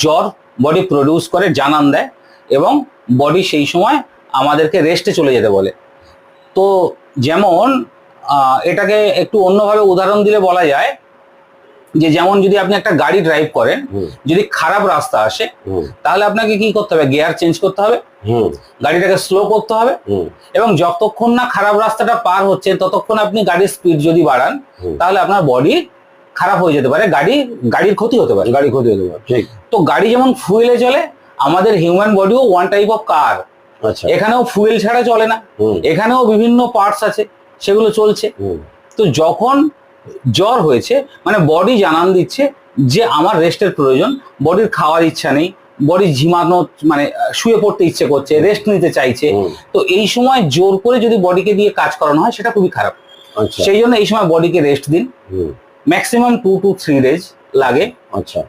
জ্বর body produce করে, জানান দেয়, এবং বডি সেই সময় আমাদেরকে রেস্টে চলে যেতে বলে। তো যেমন এটাকে একটু অন্যভাবে উদাহরণ দিলে বলা যায় যে, যেমন যদি আপনি একটা গাড়ি ড্রাইভ করেন, যদি খারাপ রাস্তা আসে, তাহলে আপনাকে কি করতে হবে? গিয়ার চেঞ্জ করতে হবে, গাড়িটাকে স্লো করতে হবে, এবং যতক্ষণ না খারাপ রাস্তাটা পার হচ্ছে ততক্ষণ আপনি গাড়ির স্পিড যদি বাড়ান, তাহলে আপনার বডি খারাপ হয়ে যেতে পারে, গাড়ির ক্ষতি হতে পারে। ঠিক। তো গাড়ি যেমন ফুয়েলে চলে, আমাদের হিউম্যান বডিও ওয়ান টাইপ অফ কার। এখানেও ফুয়েল ছাড়া চলে না, এখানেও বিভিন্ন পার্টস আছে, সেগুলো চলছে। তো যখন জ্বর হয়েছে, মানে বডি জানান দিচ্ছে যে আমার রেস্টের প্রয়োজন, বডির খাওয়ার ইচ্ছা নেই, বডি ঝিমানো, মানে শুয়ে পড়তে ইচ্ছে করছে, রেস্ট নিতে চাইছে। তো এই সময় জোর করে যদি বডিকে দিয়ে কাজ করানো হয়, সেটা খুবই খারাপ। সেই জন্য এই সময় বডিকে রেস্ট দিন, ম্যাক্সিমাম 2 to 3 days লাগে।